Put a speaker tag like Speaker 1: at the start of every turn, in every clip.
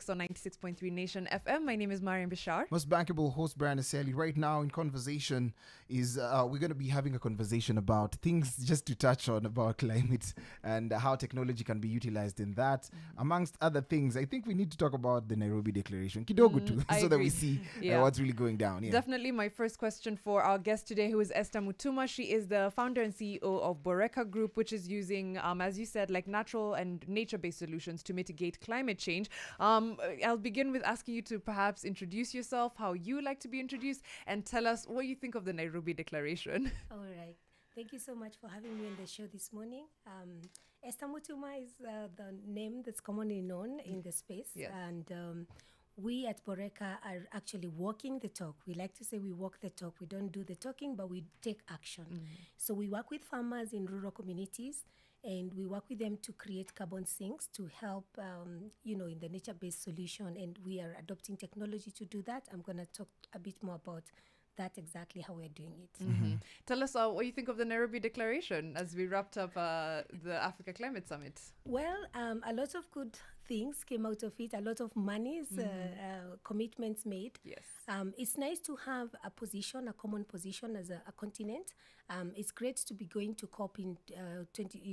Speaker 1: weeks on 96.3 Nation FM. My name is Mariam Bishar.
Speaker 2: Most bankable host Brian Aseli. Right now in conversation is we're going to be having a conversation about things just to touch on about climate and how technology can be utilized in that. Amongst other things, I think we need to talk about the Nairobi Declaration. Kidogo too, so that we see what's really going down. Yeah.
Speaker 1: Definitely my first question for our guest today, who is Esther Mutuma. She is the founder and CEO of Boreka Group, which is using, as you said, like natural and nature-based solutions to mitigate climate change. I'll begin with asking you to perhaps introduce yourself, how you like to be introduced, and tell us what you think of the Nairobi Declaration.
Speaker 3: All right. Thank you so much for having me on the show this morning. Esther Mutuma is the name that's commonly known in the space.
Speaker 1: Yes.
Speaker 3: And we at Boreka are actually walking the talk. We like to say we walk the talk. We don't do the talking, but we take action. So we work with farmers in rural communities, and we work with them to create carbon sinks to help, in the nature-based solution. And we are adopting technology to do that. I'm going to talk a bit more about that, exactly how we're doing it.
Speaker 1: Tell us what you think of the Nairobi Declaration as we wrapped up the Africa Climate Summit.
Speaker 3: Well, a lot of good things came out of it, a lot of monies, commitments made.
Speaker 1: Yes.
Speaker 3: It's nice to have a position, a common position as a continent. It's great to be going to COP in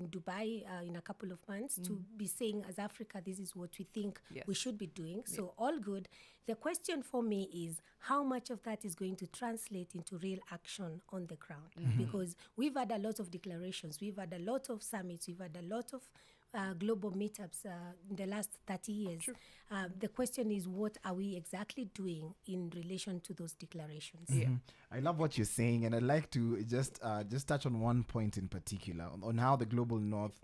Speaker 3: Dubai in a couple of months to be saying, as Africa, this is what we think we should be doing. So all good. The question for me is how much of that is going to translate into real action on the ground? Because we've had a lot of declarations, we've had a lot of summits, we've had a lot of global meetups in the last 30 years. The question is, what are we exactly doing in relation to those declarations?
Speaker 2: I love what you're saying, and I'd like to just touch on one point in particular on how the global north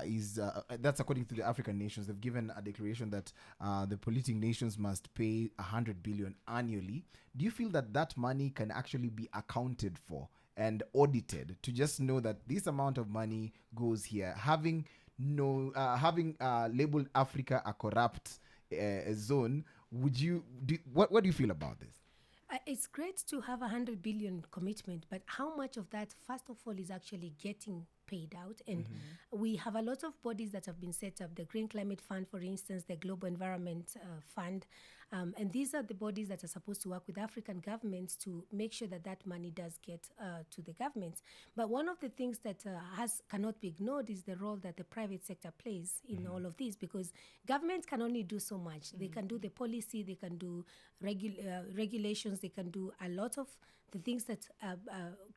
Speaker 2: is, that's according to the African nations. They've given a declaration that the polluting nations must pay 100 billion annually. Do you feel that that money can actually be accounted for and audited to just know that this amount of money goes here, having labeled Africa a corrupt zone? What do you feel about this?
Speaker 3: It's great to have 100 billion commitment, but how much of that, first of all, is actually getting paid out? And we have a lot of bodies that have been set up, the Green Climate Fund, for instance, the Global Environment Fund. And these are the bodies that are supposed to work with African governments to make sure that that money does get to the governments. But one of the things that cannot be ignored is the role that the private sector plays in all of this, because governments can only do so much. They can do the policy, they can do regulations, they can do a lot of the things that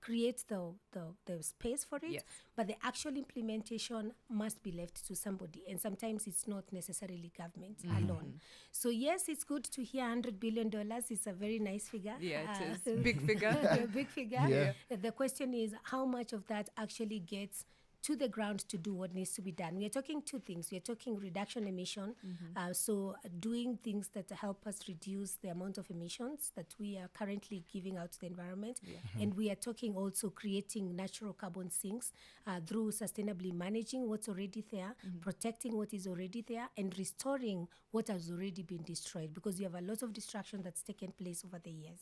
Speaker 3: create the space for it, but the actual implementation must be left to somebody, and sometimes it's not necessarily government alone. So yes, it's good to hear $100 billion. It's a very nice figure.
Speaker 1: Yeah, it is. Big figure.
Speaker 3: Big figure. The question is, how much of that actually gets to the ground to do what needs to be done? We are talking two things. We are talking reduction emission, so doing things that help us reduce the amount of emissions that we are currently giving out to the environment. And we are talking also creating natural carbon sinks through sustainably managing what's already there, protecting what is already there, and restoring what has already been destroyed, because you have a lot of destruction that's taken place over the years.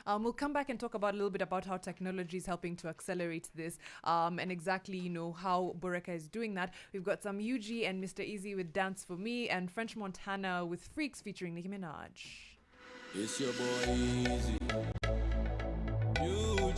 Speaker 1: We'll come back and talk about a little bit about how technology is helping to accelerate this, and exactly, how Boreka is doing that. We've got some UG and Mr. Easy with Dance For Me, and French Montana with Freaks featuring Nicki Minaj.
Speaker 4: It's your boy Easy.